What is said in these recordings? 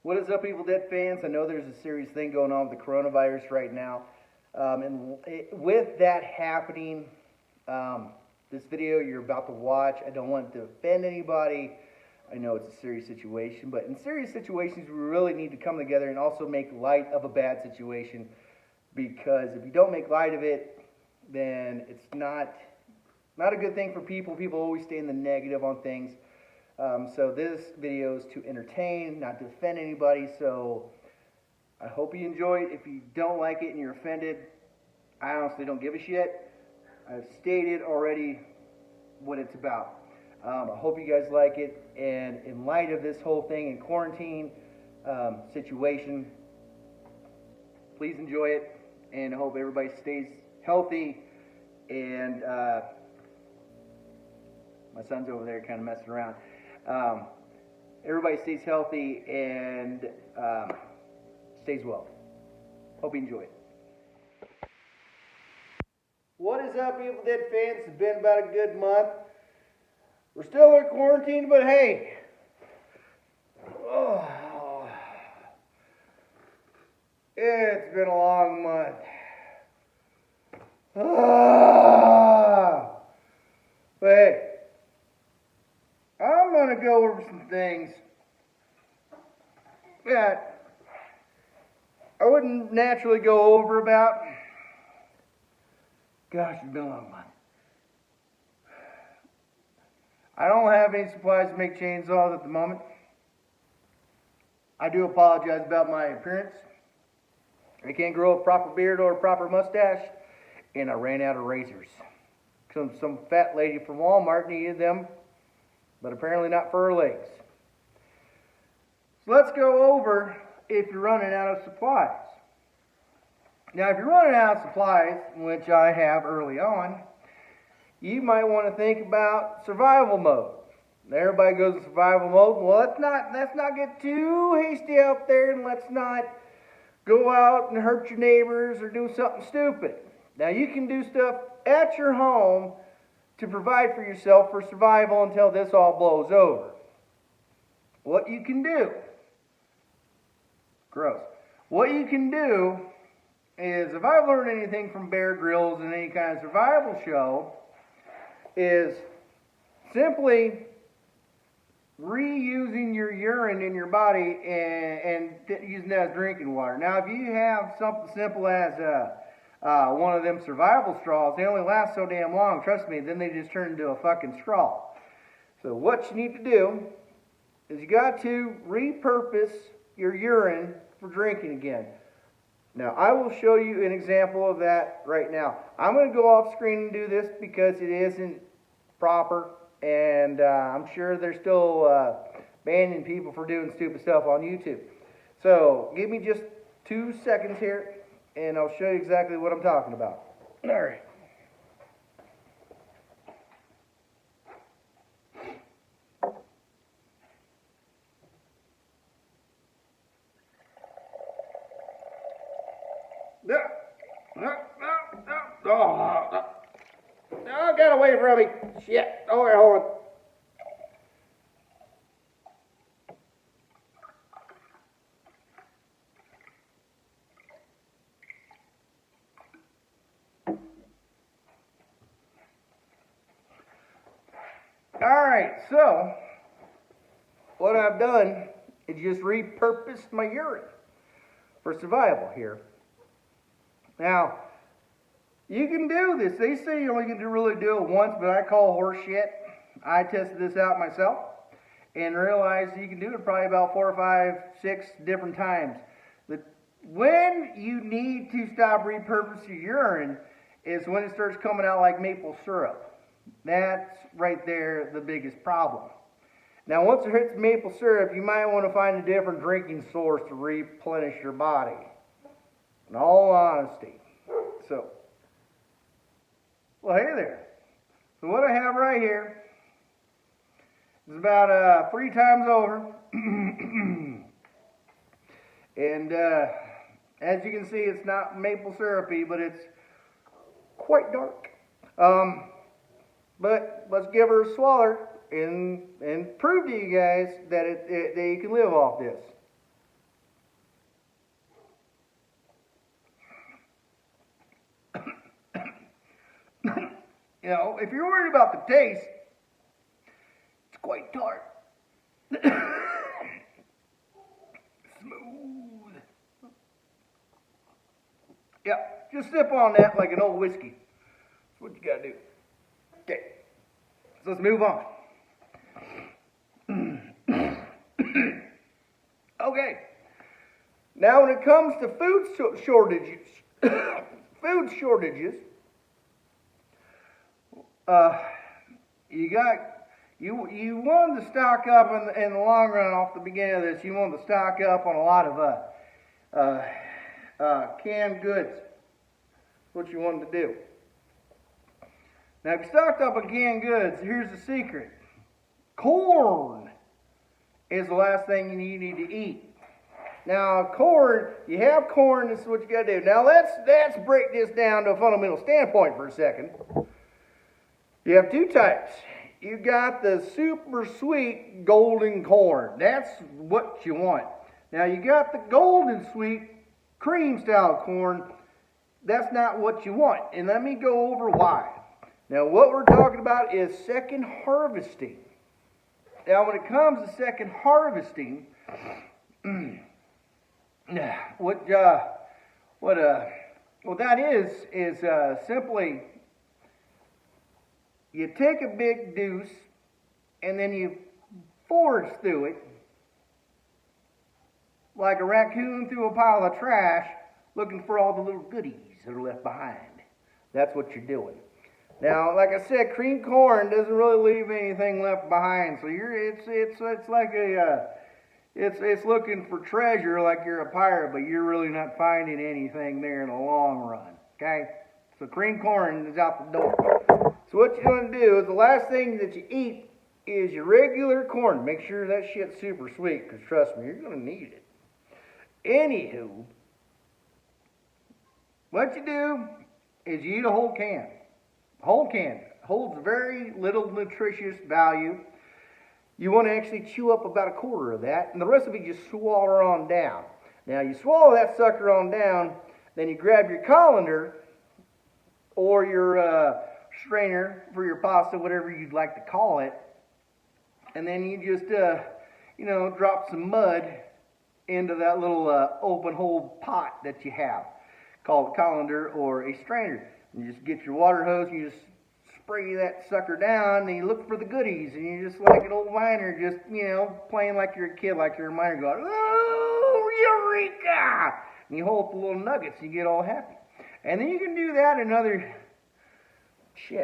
What is up, Evil Dead fans? I know there's a serious thing going on with the coronavirus right now. With that happening, this video you're about to watch, I don't want to offend anybody. I know it's a serious situation, but in serious situations, we really need to come together and also make light of a bad situation. Because if you don't make light of it, then it's not a good thing for people. People always stay in the negative on things. So this video is to entertain, not to offend anybody. So I hope you enjoy it. If you don't like it and you're offended, I honestly don't give a shit. I've stated already what it's about. I hope you guys like it. And in light of this whole thing in quarantine situation, please enjoy it. And I hope everybody stays healthy. And my son's over there kind of messing around. Everybody stays healthy and stays well. Hope you enjoy it. What is up, Evil Dead fans? It's been about a good month. We're still in quarantine, but hey. Oh, it's been a long month. But hey, I'm going to go over some things that I wouldn't naturally go over about. Gosh, it's been a long month. I don't have any supplies to make chainsaws at the moment. I do apologize about my appearance. I can't grow a proper beard or a proper mustache, and I ran out of razors. Some fat lady from Walmart needed them, but apparently not for her legs. So let's go over if you're running out of supplies. Now, if you're running out of supplies, which I have early on, you might want to think about survival mode. Everybody goes to survival mode. Well, let's not get too hasty out there, and let's not go out and hurt your neighbors or do something stupid. Now, you can do stuff at your home to provide for yourself for survival until this all blows over. What you can do, what you can do is, if I've learned anything from Bear Grylls and any kind of survival show, is simply reusing your urine in your body and using that as drinking water. Now, if you have something simple as one of them survival straws, they only last so damn long, trust me, then they just turn into a fucking straw. So what you need to do is you got to repurpose your urine for drinking again. Now, I will show you an example of that right now. I'm going to go off screen and do this because it isn't proper, and I'm sure they're still banning people for doing stupid stuff on YouTube. So, give me just 2 seconds here, and I'll show you exactly what I'm talking about. All right. Oh, get away from me. Shit. Oh, wait, hold on. Alright, so what I've done is just repurposed my urine for survival here. Now, you can do this. They say you only get to really do it once, but I call horse shit. I tested this out myself and realized you can do it probably about 4 or 5, 6 different times. But when you need to stop repurposing your urine is when it starts coming out like maple syrup. That's right there the biggest problem. Now, once it hits maple syrup, you might want to find a different drinking source to replenish your body. In all honesty. So, well, hey there. So what I have right here is about 3 times over. And as you can see, it's not maple syrupy, but it's quite dark. But let's give her a swaller and prove to you guys that that you can live off this. You know, if you're worried about the taste, it's quite tart. Smooth. Yeah, just sip on that like an old whiskey. That's what you gotta do. Okay, so let's move on. Okay, now when it comes to food shortages, you want to stock up in the long run. Off the beginning of this, you want to stock up on a lot of canned goods. That's what you want to do. Now, if you stocked up on canned goods, here's the secret: corn is the last thing you need to eat. Now, corn, you have corn, this is what you got to do. Now, let's break this down to a fundamental standpoint for a second. You have two types. You got the super sweet golden corn. That's what you want. Now, you got the golden sweet cream style corn. That's not what you want. And let me go over why. Now, what we're talking about is second harvesting. Now, when it comes to second harvesting, what that is simply you take a big deuce and then you forage through it like a raccoon through a pile of trash looking for all the little goodies that are left behind. That's what you're doing. Now, like I said, cream corn doesn't really leave anything left behind. So it's like it's looking for treasure like you're a pirate, but you're really not finding anything there in the long run. Okay? So cream corn is out the door. So what you're going to do is the last thing that you eat is your regular corn. Make sure that shit's super sweet, because trust me, you're going to need it. Anywho, what you do is you eat a whole can. Whole can holds very little nutritious value. You want to actually chew up about a quarter of that, and the rest of it you just swallow on down. Now you swallow that sucker on down, then you grab your colander or your strainer for your pasta, whatever you'd like to call it, and then you just drop some mud into that little open hole pot that you have called a colander or a strainer. You just get your water hose and you just spray that sucker down, and you look for the goodies, and you're just like an old miner, just, playing like you're a kid, like you're a miner, going, oh, eureka! And you hold up the little nuggets, and you get all happy. And then you can do that another 4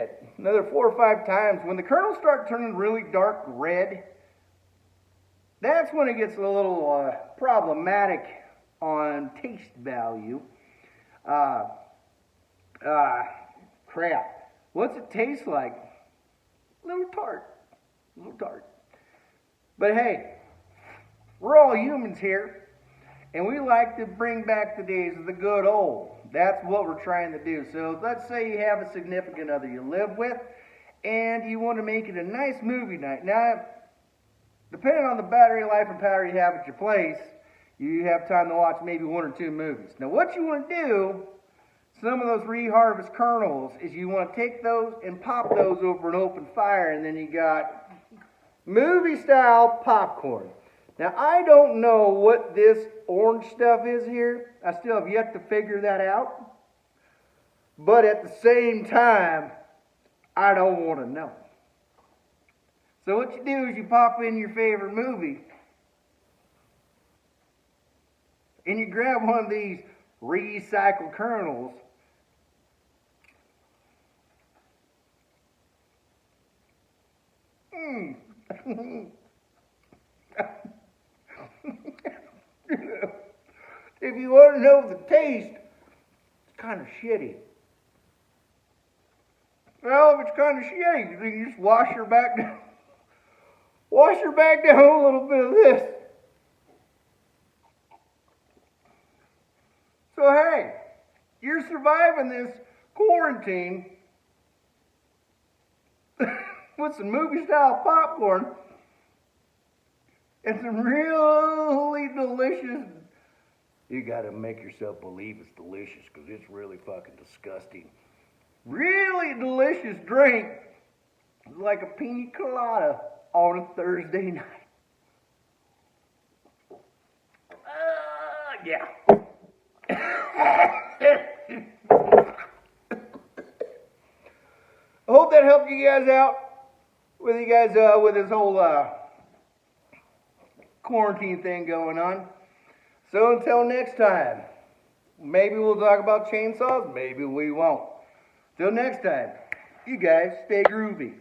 or 5 times. When the kernels start turning really dark red, that's when it gets a little problematic on taste value. Crap. What's it taste like? A little tart. But hey, we're all humans here, and we like to bring back the days of the good old. That's what we're trying to do. So let's say you have a significant other you live with, and you want to make it a nice movie night. Now, depending on the battery life and power you have at your place, you have time to watch maybe 1 or 2 movies. Now, what you want to do, some of those reharvest kernels, is you want to take those and pop those over an open fire, and then you got movie-style popcorn. Now, I don't know what this orange stuff is here. I still have yet to figure that out. But at the same time, I don't want to know. So what you do is you pop in your favorite movie, and you grab one of these recycled kernels, If you want to know the taste, it's kind of shitty. Well, if it's kind of shitty, then you just wash your back down. Wash your back down a little bit of this. So hey, you're surviving this quarantine with some movie-style popcorn and some really delicious. You gotta make yourself believe it's delicious, because it's really fucking disgusting. really delicious drink. It's like a pina colada on a Thursday night. Yeah. I hope that helped you guys out with this whole quarantine thing going on. So until next time, maybe we'll talk about chainsaws, maybe we won't. Till next time, you guys stay groovy.